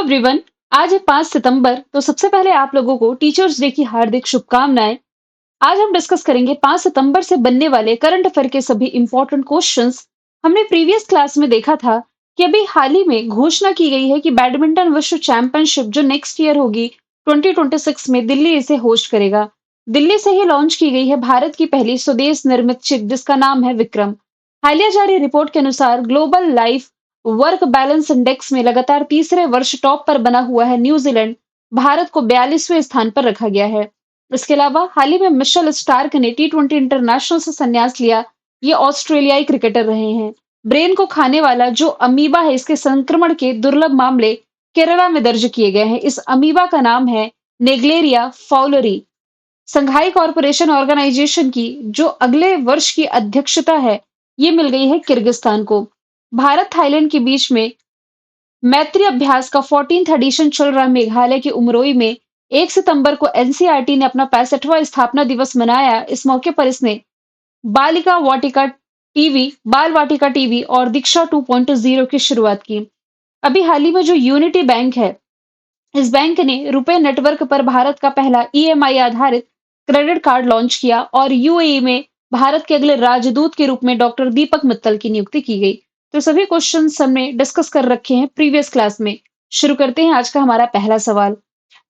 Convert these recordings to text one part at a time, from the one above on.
Everyone. आज है 5 सितंबर। तो सबसे पहले आप लोगों को टीचर्स डे की हार्दिक शुभकामनाएं। आज हम डिस्कस करेंगे 5 सितंबर से बनने वाले करंट अफेयर के सभी इंपॉर्टेंट क्वेश्चंस। हमने प्रीवियस क्लास में देखा था कि अभी हाल ही में घोषणा की गई है कि बैडमिंटन विश्व चैंपियनशिप जो नेक्स्ट ईयर होगी 2026 में दिल्ली इसे होस्ट करेगा। दिल्ली से ही लॉन्च की गई है भारत की पहली स्वदेश निर्मित शिप जिसका नाम है विक्रम। हालिया जारी रिपोर्ट के अनुसार global life work balance index में लगातार तीसरे वर्ष टॉप पर बना हुआ है न्यूजीलैंड। भारत को 42वें स्थान पर रखा गया है। इसके अलावा हाल ही में मिशेल स्टार्क ने टी20 इंटरनेशनल से संन्यास लिया। ये ऑस्ट्रेलियाई क्रिकेटर रहे हैं। ब्रेन को खाने वाला जो अमीबा है इसके संक्रमण के दुर्लभ मामले केरला में दर्ज किए गए हैं। इस अमीबा का नाम है नेग्लेरिया फाउलरी। संघाई कॉरपोरेशन ऑर्गेनाइजेशन की जो अगले वर्ष की अध्यक्षता है ये मिल गई है किर्गिस्तान को। भारत थाईलैंड के बीच में मैत्री अभ्यास का 14th एडिशन चल रहा है। मेघालय के उमरोई में 1 सितंबर को एनसीईआरटी ने अपना 65वां स्थापना दिवस मनाया। इस मौके पर इसने बालिका वाटिका टीवी बाल वाटिका टीवी और दीक्षा 2.0 की शुरुआत की। अभी हाल ही में जो यूनिटी बैंक है इस बैंक ने रुपे नेटवर्क पर भारत का पहला ईएमआई आधारित क्रेडिट कार्ड लॉन्च किया और यूएई में भारत के अगले राजदूत के रूप में डॉक्टर दीपक मित्तल की नियुक्ति की गई। तो सभी क्वेश्चन हमने डिस्कस कर रखे हैं प्रीवियस क्लास में। शुरू करते हैं आज का हमारा पहला सवाल।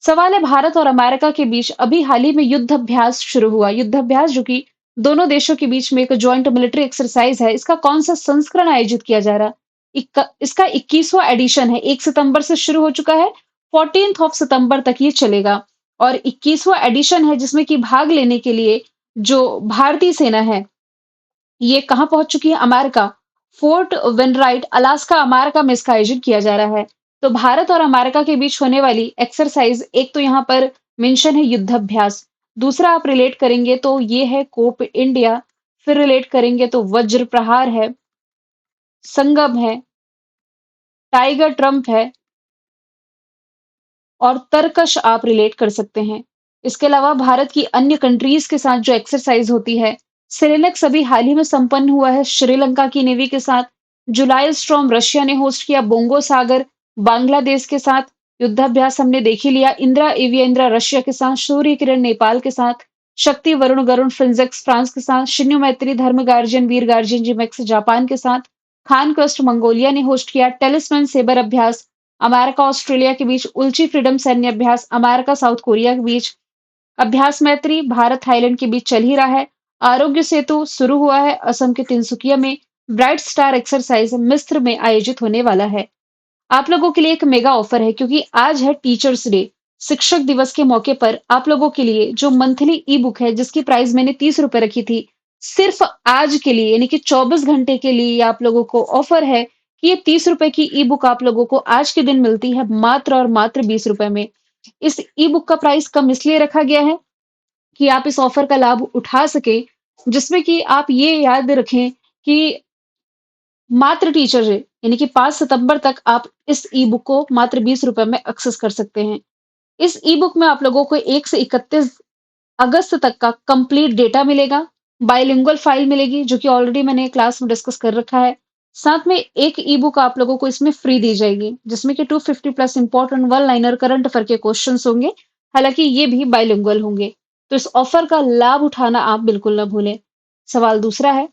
सवाल है भारत और अमेरिका के बीच अभी हाल ही में युद्ध अभ्यास शुरू हुआ। युद्ध अभ्यास जो कि दोनों देशों के बीच में एक ज्वाइंट मिलिट्री एक्सरसाइज है। इसका कौन सा संस्करण आयोजित किया जा रहा है? इसका 21वां एडिशन है। 1 सितंबर से शुरू हो चुका है। 14th ऑफ सितंबर तक ये चलेगा और 21वां एडिशन है जिसमें कि भाग लेने के लिए जो भारतीय सेना है ये कहाँ पहुंच चुकी है? America. Fort Wainwright Alaska America में इसका आयोजन किया जा रहा है। तो भारत और अमेरिका के बीच होने वाली एक्सरसाइज एक तो यहाँ पर मेंशन है युद्धाभ्यास। दूसरा आप रिलेट करेंगे तो ये है कोप इंडिया। फिर रिलेट करेंगे तो वज्र प्रहार है, संगम है, टाइगर ट्रम्प है और तरकश आप रिलेट कर सकते हैं। इसके अलावा भारत की अन्य कंट्रीज के साथ जो एक्सरसाइज होती है, सिलेनेक्स अभी हाल ही में संपन्न हुआ है श्रीलंका की नेवी के साथ। जुलाई स्ट्रॉम रशिया ने होस्ट किया। बोंगो सागर बांग्लादेश के साथ युद्धाभ्यास हमने देख ही लिया। इंदिरा एवियंद्रा रशिया के साथ, सूर्य किरण नेपाल के साथ, शक्ति वरुण गरुण फिंजेक्स फ्रांस के साथ, शिन्यू मैत्री धर्म गार्जियन वीर गार्जियन जिमेक्स जापान के साथ, खान क्वेस्ट मंगोलिया ने होस्ट किया। टेलिस्मैन सेबर अभ्यास अमेरिका ऑस्ट्रेलिया के बीच, उल्ची फ्रीडम सैन्य अभ्यास अमेरिका साउथ कोरिया के बीच, अभ्यास मैत्री भारत थाईलैंड के बीच चल ही रहा है। आरोग्य सेतु शुरू हुआ है असम के तिनसुकिया में। ब्राइट स्टार एक्सरसाइज मिस्र में आयोजित होने वाला है। आप लोगों के लिए एक मेगा ऑफर है क्योंकि आज है टीचर्स डे। शिक्षक दिवस के मौके पर आप लोगों के लिए जो मंथली ई बुक है जिसकी प्राइस मैंने 30 रुपए रखी थी, सिर्फ आज के लिए यानी कि 24 घंटे के लिए आप लोगों को ऑफर है कि ये 30 रुपए की ई बुक आप लोगों को आज के दिन मिलती है मात्र और मात्र 20 रुपए में। इस ई बुक का प्राइस कम इसलिए रखा गया है कि आप इस ऑफर का लाभ उठा सके, जिसमें कि आप ये याद रखें कि मात्र टीचर डे यानी कि 5 सितंबर तक आप इस ई बुक को मात्र 20 रुपए में एक्सेस कर सकते हैं। इस ई बुक में आप लोगों को 1 से 31 अगस्त तक का कंप्लीट डेटा मिलेगा। बाइलिंगुअल फाइल मिलेगी जो कि ऑलरेडी मैंने क्लास में डिस्कस कर रखा है। साथ में एक ई बुक आप लोगों को इसमें फ्री दी जाएगी जिसमें कि 250 plus important one liner current affair के क्वेश्चंस होंगे। हालांकि ये भी बाइलिंगुअल होंगे। तो इस ऑफर का लाभ उठाना आप बिल्कुल ना भूलें। सवाल दूसरा है,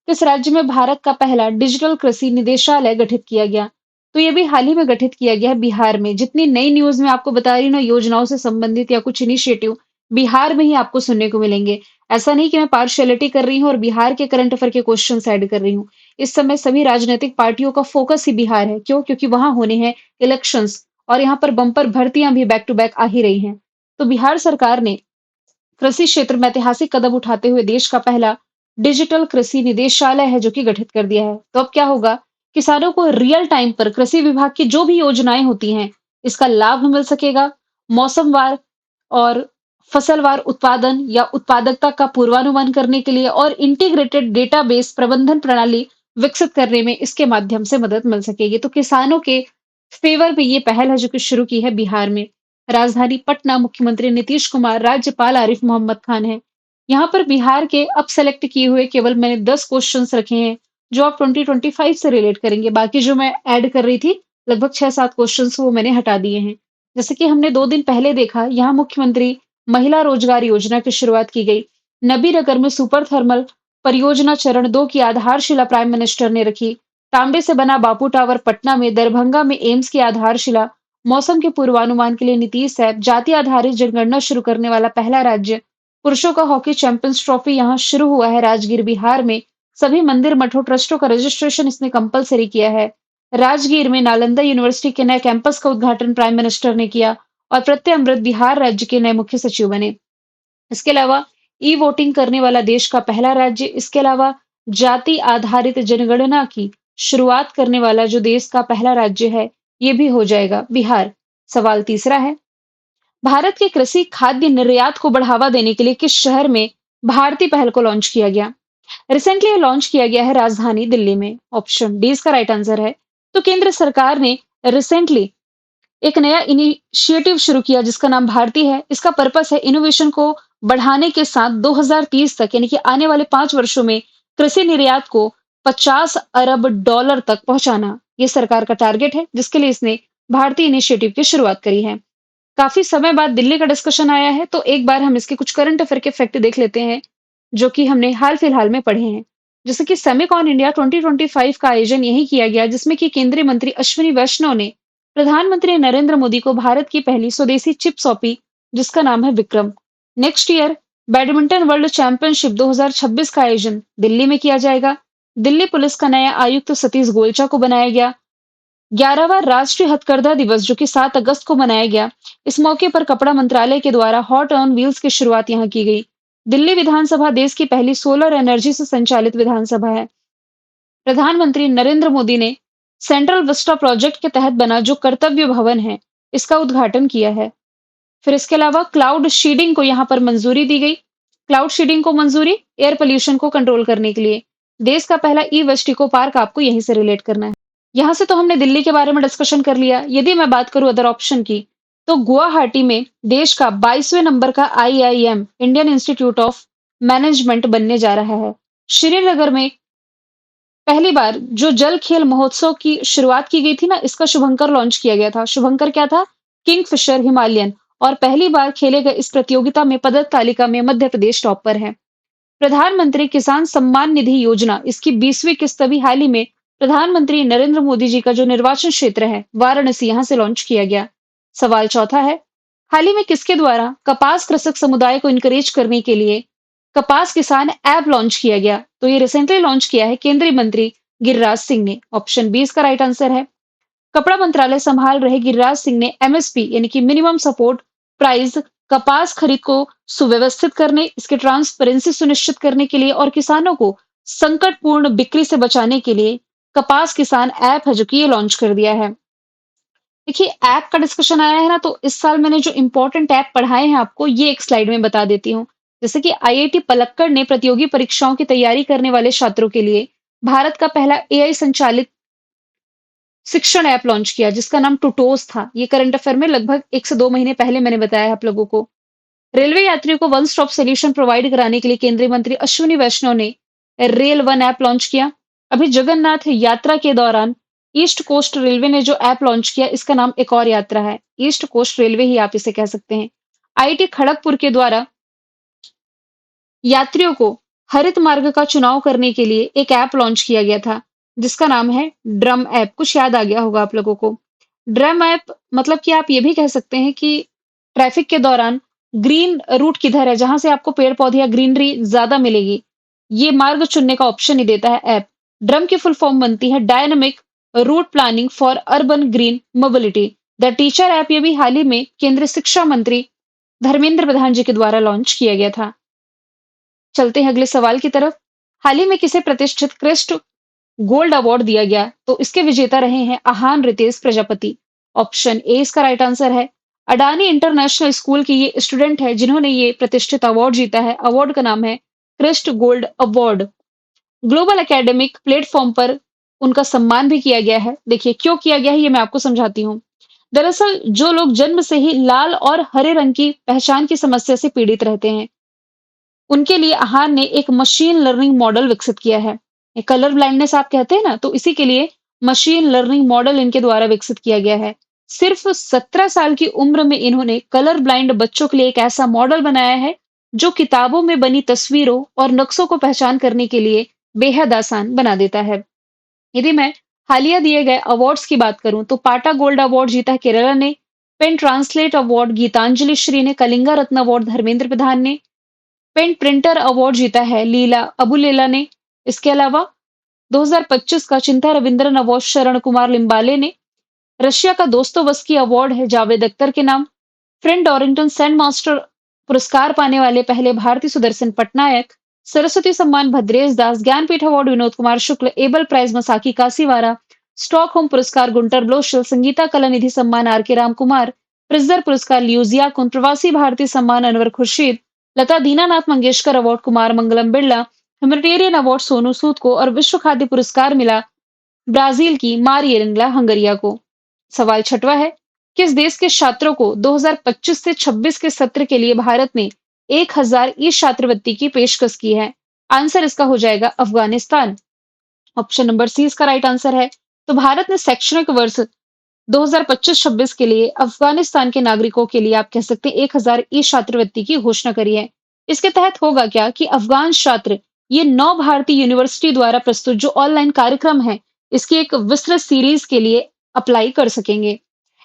किस राज्य में भारत का पहला डिजिटल कृषि निदेशालय गठित किया गया? तो ये भी हाल ही में गठित किया गया है बिहार में। जितनी नई न्यूज में आपको बता रही हूँ ना योजनाओं से संबंधित या कुछ इनिशिएटिव बिहार में ही आपको सुनने को मिलेंगे। ऐसा नहीं कि मैं पार्शियलिटी कर रही हूँ और बिहार के करंट अफेयर के क्वेश्चन ऐड कर रही हूँ। इस समय सभी राजनीतिक पार्टियों का फोकस ही बिहार है। क्यों? क्योंकि वहां होने हैं इलेक्शंस और यहाँ पर बम्पर भर्तियां भी बैक टू बैक आ ही रही हैं। तो बिहार सरकार ने कृषि क्षेत्र में ऐतिहासिक कदम उठाते हुए देश का पहला डिजिटल कृषि निदेशालय है जो कि गठित कर दिया है। तो अब क्या होगा? किसानों को रियल टाइम पर कृषि विभाग की जो भी योजनाएं होती हैं इसका लाभ मिल सकेगा। मौसमवार और फसलवार उत्पादन या उत्पादकता का पूर्वानुमान करने के लिए और इंटीग्रेटेड डेटाबेस प्रबंधन प्रणाली विकसित करने में इसके माध्यम से मदद मिल सकेगी। तो किसानों के फेवर में ये पहल है जो कि शुरू की है बिहार में। राजधानी पटना, मुख्यमंत्री नीतीश कुमार, राज्यपाल आरिफ मोहम्मद खान है। यहाँ पर बिहार के अब सेलेक्ट किए हुए केवल मैंने 10 क्वेश्चंस रखे हैं जो आप 2025 से रिलेट करेंगे। बाकी जो मैं ऐड कर रही थी लगभग 6-7 क्वेश्चंस वो मैंने हटा दिए हैं। जैसे कि हमने 2 दिन पहले देखा, यहाँ मुख्यमंत्री महिला रोजगार योजना की शुरुआत की गई। नबीनगर में सुपर थर्मल परियोजना चरण 2 की आधारशिला प्राइम मिनिस्टर ने रखी। तांबे से बना बापू टावर पटना में, दरभंगा में एम्स की आधारशिला। मौसम के पूर्वानुमान के लिए नीतीश ऐप, जाति आधारित जनगणना शुरू करने वाला पहला राज्य। पुरुषों का हॉकी चैंपियंस ट्रॉफी यहाँ शुरू हुआ है राजगीर बिहार में। सभी मंदिर मठों ट्रस्टों का रजिस्ट्रेशन इसने कंपलसरी किया है। राजगीर में नालंदा यूनिवर्सिटी के नए कैंपस का उद्घाटन प्राइम मिनिस्टर ने किया और प्रत्यय अमृत बिहार राज्य के नए मुख्य सचिव बने। इसके अलावा ई वोटिंग करने वाला देश का पहला राज्य, इसके अलावा जाति आधारित जनगणना की शुरुआत करने वाला जो देश का पहला राज्य है, ये भी हो जाएगा बिहार। सवाल तीसरा है, भारत के कृषि खाद्य निर्यात को बढ़ावा देने के लिए किस शहर में भारतीय पहल को लॉन्च किया गया? रिसेंटली ये लॉन्च किया गया है राजधानी दिल्ली में। ऑप्शन डी इसका राइट आंसर है। तो केंद्र सरकार ने रिसेंटली एक नया इनिशिएटिव शुरू किया जिसका नाम भारती है। इसका पर्पस है इनोवेशन को बढ़ाने के साथ 2030 तक यानी कि आने वाले 5 वर्षों में कृषि निर्यात को 50 अरब डॉलर तक पहुंचाना। ये सरकार का टारगेट है जिसके लिए इसने भारतीय इनिशिएटिव की शुरुआत करी है। काफी समय बाद दिल्ली का डिस्कशन आया है तो एक बार हम इसके कुछ करंट अफेयर के फैक्ट देख लेते हैं जो कि हमने हाल फिलहाल में पढ़े हैं। जैसे कि सेमिकॉन इंडिया 2025 का आयोजन यही किया गया जिसमें कि केंद्रीय मंत्री अश्विनी वैष्णव ने प्रधानमंत्री नरेंद्र मोदी को भारत की पहली स्वदेशी चिप सौंपी जिसका नाम है Vikram. Next year badminton world championship 2026 का आयोजन दिल्ली में किया जाएगा। दिल्ली पुलिस का नया आयुक्त सतीश गोलचा को बनाया गया। 11वां राष्ट्रीय हथकरघा दिवस जो कि 7 अगस्त को मनाया गया। इस मौके पर कपड़ा मंत्रालय के द्वारा हॉट ऑन व्हील्स की शुरुआत यहाँ की गई। दिल्ली विधानसभा देश की पहली सोलर एनर्जी से संचालित विधानसभा है। प्रधानमंत्री नरेंद्र मोदी ने सेंट्रल विस्टा प्रोजेक्ट के तहत बना जो कर्तव्य भवन है, इसका उद्घाटन किया है। फिर इसके अलावा क्लाउड शीडिंग को यहाँ पर मंजूरी दी गई। क्लाउड शीडिंग को मंजूरी एयर पोल्यूशन को कंट्रोल करने के लिए। देश का पहला ई वेस्ट इको पार्क आपको यहीं से रिलेट करना है। यहाँ से तो हमने दिल्ली के बारे में डिस्कशन कर लिया। यदि मैं बात करूं अदर ऑप्शन की, तो गुवाहाटी में देश का 22वें नंबर का IIM Indian institute of management बनने जा रहा है। श्रीनगर में पहली बार जो जल खेल महोत्सव की शुरुआत की गई थी ना, इसका शुभंकर लॉन्च किया गया था। शुभंकर क्या था? Kingfisher Himalayan. और पहली बार खेले गए इस प्रतियोगिता में पदक तालिका में मध्य प्रदेश टॉप पर है। प्रधानमंत्री किसान सम्मान निधि योजना इसकी 20वीं किस्त अभी हाल ही में प्रधानमंत्री नरेंद्र मोदी जी का जो निर्वाचन क्षेत्र है वाराणसी, यहां से लॉन्च किया गया। सवाल चौथा है, हाल ही में किसके द्वारा कपास कृषक समुदाय को इनकरेज करने के लिए कपास किसान ऐप लॉन्च किया गया? तो ये रिसेंटली लॉन्च किया है केंद्रीय मंत्री गिरिराज सिंह ने। ऑप्शन बी इसका राइट आंसर है। कपड़ा मंत्रालय संभाल रहे गिरिराज सिंह ने एमएसपी यानी कि मिनिमम सपोर्ट प्राइस कपास खरीद को सुव्यवस्थित करने, इसके ट्रांसपेरेंसी सुनिश्चित करने के लिए और किसानों को संकटपूर्ण बिक्री से बचाने के लिए कपास किसान ऐप है जो कि ये लॉन्च कर दिया है। देखिए ऐप का डिस्कशन आया है ना, तो इस साल मैंने जो इंपॉर्टेंट ऐप पढ़ाए हैं आपको ये एक स्लाइड में बता देती हूँ। जैसे कि आईआईटी पलक्कड़ ने प्रतियोगी परीक्षाओं की तैयारी करने वाले छात्रों के लिए भारत का पहला एआई संचालित शिक्षण ऐप लॉन्च किया जिसका नाम टूटोस था। ये करंट अफेयर में लगभग 1 से 2 महीने पहले मैंने बताया आप लोगों को। रेलवे यात्रियों को वन स्टॉप सॉल्यूशन प्रोवाइड कराने के लिए केंद्रीय मंत्री अश्विनी वैष्णव ने रेल वन ऐप लॉन्च किया। अभी जगन्नाथ यात्रा के दौरान ईस्ट कोस्ट रेलवे ने जो ऐप लॉन्च किया इसका नाम एक और यात्रा है, ईस्ट कोस्ट रेलवे ही आप इसे कह सकते हैं। आईआईटी खड़गपुर के द्वारा यात्रियों को हरित मार्ग का चुनाव करने के लिए एक ऐप लॉन्च किया गया था जिसका नाम है ड्रम ऐप। कुछ याद आ गया होगा आप लोगों को। ड्रम ऐप मतलब कि आप ये भी कह सकते हैं कि ट्रैफिक के दौरान ग्रीन रूट किधर है जहां से आपको पेड़ पौधे या ग्रीनरी ज्यादा मिलेगी, ये मार्ग चुनने का ऑप्शन ही देता है ऐप। ड्रम की फुल फॉर्म बनती है dynamic route planning for urban green mobility. The teacher app ये भी हाल ही में केंद्रीय शिक्षा मंत्री धर्मेंद्र प्रधान जी के द्वारा लॉन्च किया गया था। चलते हैं अगले सवाल की तरफ। हाल ही में किसे प्रतिष्ठित क्रेस्ट गोल्ड अवार्ड दिया गया? तो इसके विजेता रहे हैं आहान रितेश प्रजापति। ऑप्शन ए इसका राइट आंसर है। अडानी इंटरनेशनल स्कूल की ये स्टूडेंट है जिन्होंने ये प्रतिष्ठित अवार्ड जीता है। अवार्ड का नाम है crest gold award. Global academic platform पर उनका सम्मान भी किया गया है। देखिए क्यों किया गया है ये मैं आपको समझाती हूँ। दरअसल जो लोग जन्म से ही लाल और हरे रंग की पहचान की समस्या से पीड़ित रहते हैं, उनके लिए आहार ने एक मशीन लर्निंग मॉडल विकसित किया है। कलर ब्लाइंडनेस आप कहते हैं ना, तो इसी के लिए मशीन लर्निंग मॉडल इनके द्वारा विकसित किया गया है। सिर्फ 17 साल की उम्र में इन्होंने कलर ब्लाइंड बच्चों के लिए एक ऐसा मॉडल बनाया है, जो किताबों में बनी तस्वीरों और नक्शों को पहचान करने के लिए बेहद आसान बना देता है। यदि मैं हालिया दिए गए अवार्ड्स की बात करूं, तो पाटा गोल्ड अवार्ड जीता है केरला ने, pen translate award Geetanjali Shree ने, कलिंगा रत्न अवार्ड धर्मेंद्र प्रधान ने, पेन प्रिंटर अवार्ड जीता है लीला अबुलेला ने। इसके अलावा 2025 का चिंता रविंद्रन अवार्ड शरण कुमार लिम्बाले ने। रशिया का दोस्तोवस्की अवार्ड है जावेद अख्तर के नाम। फ्रेंड डॉरिंगटन सैंड मास्टर पुरस्कार पाने वाले पहले भारतीय Sudarshan Patnaik. Saraswati Samman Bhadresh Das. Jnanpith award Vinod Kumar Shukla. Abel prize Masaki Kashiwara. Stockholm पुरस्कार गुंटर ब्लोशल। संगीता कला निधि सम्मान आर के राम कुमार। प्रिज्जर पुरस्कार लियूजिया कुन। प्रवासी भारतीय सम्मान अनवर खुर्शीद। लता Dinanath Mangeshkar award Kumar Mangalam Birla. Humanitarian award Sonu Sood को। और विश्व खाद्य पुरस्कार मिला ब्राजील की मारिएला हंगरिया को। सवाल छठवा है, किस देश के छात्रों को 2025 से 26 के सत्र के लिए भारत ने 1000 ई छात्रवृत्ति की पेशकश की है? आंसर इसका हो जाएगा अफगानिस्तान। ऑप्शन नंबर सी इसका राइट आंसर है। तो भारत ने शैक्षणिक वर्ष 2025-26 के लिए अफगानिस्तान के नागरिकों के लिए आप कह सकते हैं 1000 ई छात्रवृत्ति की घोषणा करी है। इसके तहत होगा क्या कि अफगान छात्र ये 9 भारतीय यूनिवर्सिटी द्वारा प्रस्तुत जो ऑनलाइन कार्यक्रम है, इसकी एक विस्तृत सीरीज के लिए अप्लाई कर सकेंगे।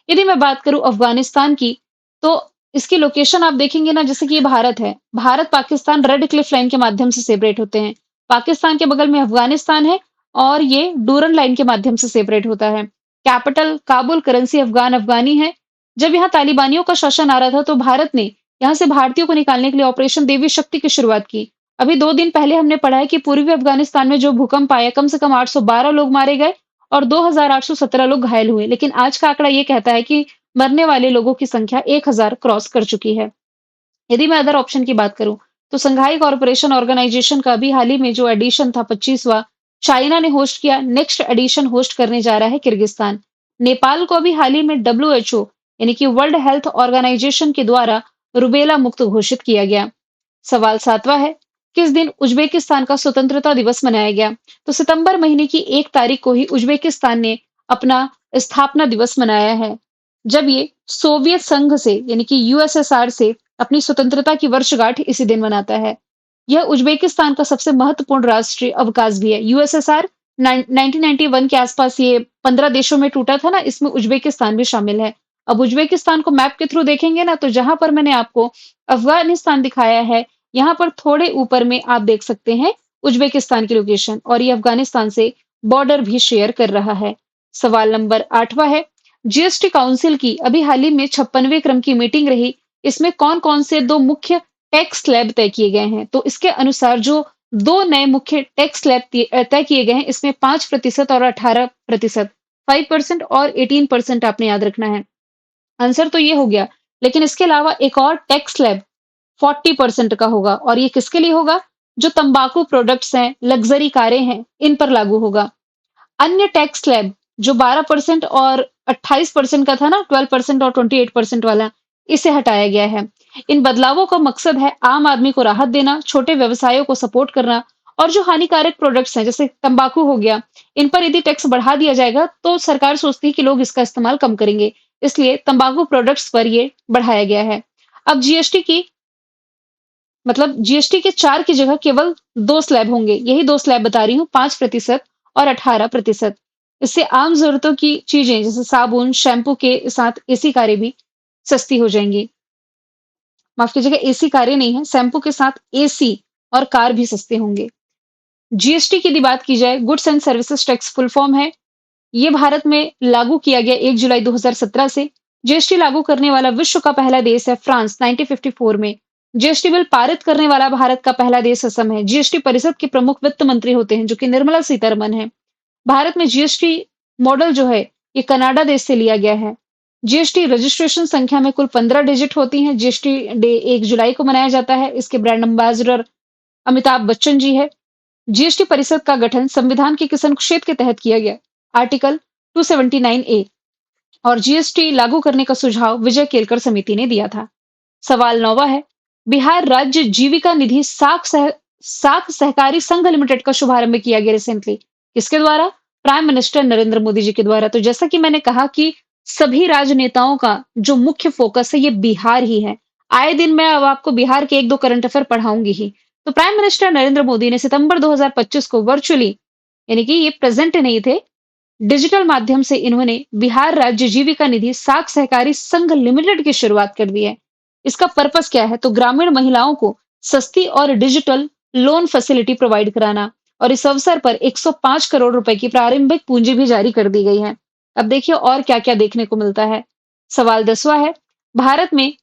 यदि मैं बात करूं अफगानिस्तान की, तो इसकी लोकेशन आप देखेंगे ना, जैसे कि ये भारत है, Bharat Pakistan red Cliff line के माध्यम से सेपरेट होते हैं। पाकिस्तान के बगल में अफगानिस्तान है और ये डूरन लाइन के माध्यम से सेपरेट होता है। कैपिटल काबुल, करेंसी अफगान अफगानी है। जब यहाँ तालिबानियों का शासन आ रहा था, तो भारत ने यहाँ से भारतीयों को निकालने के लिए ऑपरेशन देवी शक्ति की शुरुआत की। अभी 2 दिन पहले हमने पढ़ा है कि पूर्वी अफगानिस्तान में जो भूकंप आया, कम से कम 812 लोग मारे गए और 2817 लोग घायल हुए। लेकिन आज का आंकड़ा ये कहता है कि मरने वाले लोगों की संख्या 1000 क्रॉस कर चुकी है। यदि मैं अदर ऑप्शन की बात करूं, तो संघाई कॉर्पोरेशन ऑर्गेनाइजेशन का अभी हाल ही में जो एडिशन था 25वां, चाइना ने होस्ट किया। नेक्स्ट एडिशन होस्ट करने जा रहा है किर्गिस्तान। नेपाल को अभी हाल ही में डब्ल्यूएचओ यानी कि वर्ल्ड हेल्थ ऑर्गेनाइजेशन के द्वारा रुबेला मुक्त घोषित किया गया। सवाल 7वां है, किस दिन उज्बेकिस्तान का स्वतंत्रता दिवस मनाया गया? तो सितंबर महीने की 1 तारीख को ही उज्बेकिस्तान ने अपना स्थापना दिवस मनाया है, जब ये सोवियत संघ से यानी कि यूएसएसआर से अपनी स्वतंत्रता की वर्षगांठ इसी दिन मनाता है। यह उज्बेकिस्तान का सबसे महत्वपूर्ण राष्ट्रीय अवकाश भी है। यूएसएसआर 1991 के आसपास ये 15 देशों में टूटा था ना, इसमें उज्बेकिस्तान भी शामिल है। अब उज्बेकिस्तान को मैप के थ्रू देखेंगे ना, तो जहां पर मैंने आपको अफगानिस्तान दिखाया है, यहाँ पर थोड़े ऊपर में आप देख सकते हैं उज्बेकिस्तान की लोकेशन, और ये अफगानिस्तान से बॉर्डर भी शेयर कर रहा है। सवाल नंबर 8वां है, जीएसटी काउंसिल की अभी हाल ही में 56वें क्रम की मीटिंग रही। इसमें कौन-कौन से 2 मुख्य टैक्स स्लैब तय किए गए हैं? तो इसके अनुसार जो 2 नए मुख्य टैक्स स्लैब तय किए गए हैं, इसमें 5% और 18%, 5% और 18% आपने याद रखना है। आंसर तो ये हो गया, लेकिन इसके अलावा एक और टैक्स स्लैब 40% का होगा, और ये किसके लिए होगा? जो तंबाकू प्रोडक्ट्स हैं, लग्जरी कारें हैं, इन पर लागू होगा। अन्य टैक्स स्लैब जो 12% और 28% का था ना, 12% और 28% वाला, इसे हटाया गया है। इन बदलावों का मकसद है आम आदमी को राहत देना, छोटे व्यवसायों को सपोर्ट करना, और जो हानिकारक प्रोडक्ट्स हैं जैसे तंबाकू हो गया, इन पर यदि टैक्स बढ़ा दिया जाएगा तो सरकार सोचती है कि लोग इसका इस्तेमाल कम करेंगे, इसलिए तंबाकू प्रोडक्ट्स पर ये बढ़ाया गया है। अब जीएसटी की मतलब जीएसटी के 4 की जगह केवल 2 स्लैब होंगे। यही 2 स्लैब बता रही हूँ, 5% और 18%। इससे आम ज़रूरतों की चीज़ें जैसे साबुन, शैम्पू के साथ एसी कारें भी सस्ती हो जाएँगी। माफ़ कीजिएगा, एसी कारें नहीं हैं, शैम्पू के साथ एसी और कार भी सस्ते होंगे। जीएसटी की यदि बात की जाए, goods and services tax full form है। ये भारत में लागू किया गया 1 जुलाई 2017 से। जीएसटी लागू करने वाला विश्व का पहला देश है फ्रांस 1954 में। जीएसटी बिल पारित करने वाला भारत का पहला देश असम है। जीएसटी परिषद के प्रमुख वित्त मंत्री होते हैं, जो कि निर्मला सीतारमन है। भारत में जीएसटी मॉडल जो है, ये कनाडा देश से लिया गया है। जीएसटी रजिस्ट्रेशन संख्या में कुल 15 डिजिट होती हैं। जीएसटी डे 1 जुलाई को मनाया जाता है। इसके ब्रांड एम्बेसडर अमिताभ बच्चन जी है। जीएसटी परिषद का गठन संविधान के किस अनुच्छेद के तहत किया गया? Article 279A। और जीएसटी लागू करने का सुझाव विजय केलकर समिति ने दिया था। सवाल 9वां है, बिहार राज्य जीविका निधि साख सहकारी संघ लिमिटेड का शुभारंभ किया गया रिसेंटली, किसके द्वारा? प्राइम मिनिस्टर नरेंद्र मोदी जी के द्वारा। तो जैसा कि मैंने कहा कि सभी राजनेताओं का जो मुख्य फ़ोकस है ये बिहार ही है। आए दिन मैं अब आपको बिहार के 1-2 करंट अफ़ेयर पढ़ाऊँगी ही। तो प्राइम मिनिस्टर नरेंद्र मोदी ने सितंबर 2025 को वर्चुअली, यानी कि ये प्रेज़ेंट नहीं थे, डिजिटल माध्यम से इन्होंने बिहार राज्य जीविका निधि साख सहकारी संघ लिमिटेड की शुरुआत कर दी है। इसका पर्पस क्या है? तो ग्रामीण महिलाओं को सस्ती और डिजिटल लोन फैसिलिटी प्रोवाइड कराना, और इस अवसर पर 105 करोड़ रुपए की प्रारंभिक पूंजी भी जारी कर दी गई है। अब देखिए और क्या-क्या देखने को मिलता है। सवाल 10वां है, भारत में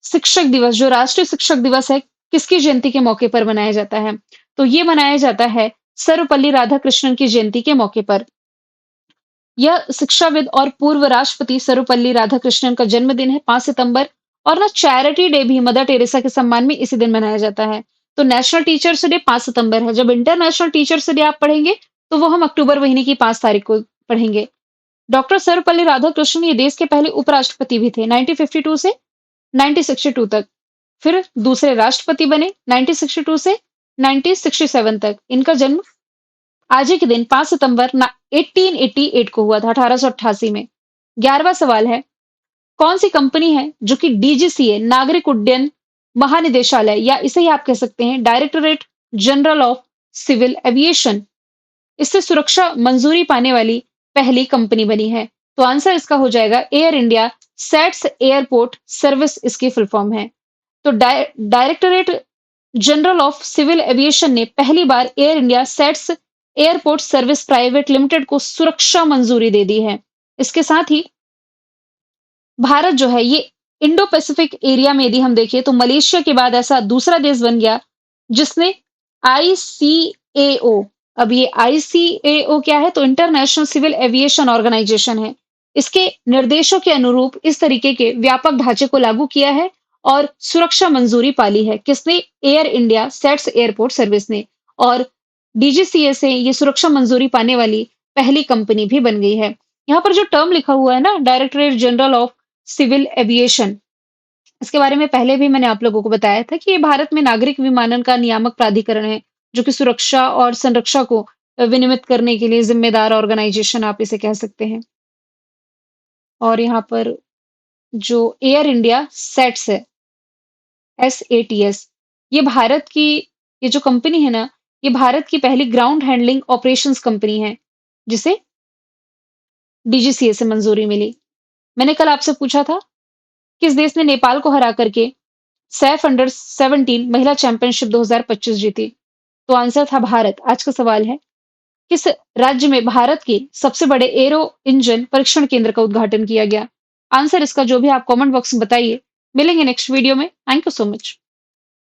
शिक्षक दिवस, जो राष्ट्रीय शिक्षक दिवस है, किसकी जयंती के मौके पर मनाया जाता है? तो ये मनाया जाता है सर्वपल्ली राधाकृष्णन की जयंती के मौके पर। यह शिक्षाविद और पूर्व राष्ट्रपति सर्वपल्ली राधाकृष्णन का जन्मदिन है 5 सितंबर, और ना चैरिटी डे भी मदर टेरेसा के सम्मान में इसी दिन मनाया जाता है। तो नेशनल टीचर्स डे 5 सितंबर है। जब इंटरनेशनल टीचर्स डे आप पढ़ेंगे, तो वो हम अक्टूबर महीने की 5 तारीख को पढ़ेंगे। डॉक्टर सर्वपल्ली राधाकृष्णन ये देश के पहले उपराष्ट्रपति भी थे 1952 से 1962 तक। फिर दूसरे राष्ट्रपति बने 1962 से 1967 तक। इनका जन्म आज ही के दिन 5 सितंबर 1888 को हुआ था, 1888 में। 11वां सवाल है, कौन सी कंपनी है जो कि डीजीसीए नागरिक उड्डयन महानिदेशालय, या इसे ही आप कह सकते हैं directorate general of civil aviation, इससे सुरक्षा मंजूरी पाने वाली पहली कंपनी बनी है? तो आंसर इसका हो जाएगा Air India SATS airport service, इसकी फुल फॉर्म है। तो directorate general of civil aviation ने पहली बार Air India SATS airport service private limited को सुरक्षा मंजूरी दे दी है। इसके साथ ही भारत जो है ये इंडो पैसिफिक एरिया में यदि हम देखें, तो मलेशिया के बाद ऐसा दूसरा देश बन गया जिसने आईसीएओ, अब ये आईसीएओ क्या है? तो इंटरनेशनल सिविल एविएशन ऑर्गेनाइजेशन है। इसके निर्देशों के अनुरूप इस तरीके के व्यापक ढांचे को लागू किया है और सुरक्षा मंजूरी पाली है। किसने? Air India SATS airport service ने। और डीजीसीए से ये सुरक्षा मंजूरी पाने वाली पहली कंपनी भी बन गई है। यहाँ पर जो टर्म लिखा हुआ है ना, directorate general of civil aviation, इसके बारे में पहले भी मैंने आप लोगों को बताया था कि ये भारत में नागरिक विमानन का नियामक प्राधिकरण है, जो कि सुरक्षा और संरक्षा को विनियमित करने के लिए जिम्मेदार ऑर्गेनाइजेशन आप इसे कह सकते हैं। और यहाँ पर जो एयर इंडिया सेट्स है, एसएटीएस, ये भारत की, ये जो कंपनी है ना, ये भारत की पहली ग्राउंड हैंडलिंग ऑपरेशंस कंपनी है, जिसे डीजीसीए से मंजूरी मिली। मैंने कल आपसे पूछा था, किस देश ने नेपाल को हरा करके सैफ अंडर 17 महिला चैंपियनशिप 2025 जीती? तो आंसर था भारत। आज का सवाल है, किस राज्य में भारत के सबसे बड़े एरो इंजन परीक्षण केंद्र का उद्घाटन किया गया? आंसर इसका जो भी आप कमेंट बॉक्स में बताइए। मिलेंगे नेक्स्ट वीडियो में। Thank you so much.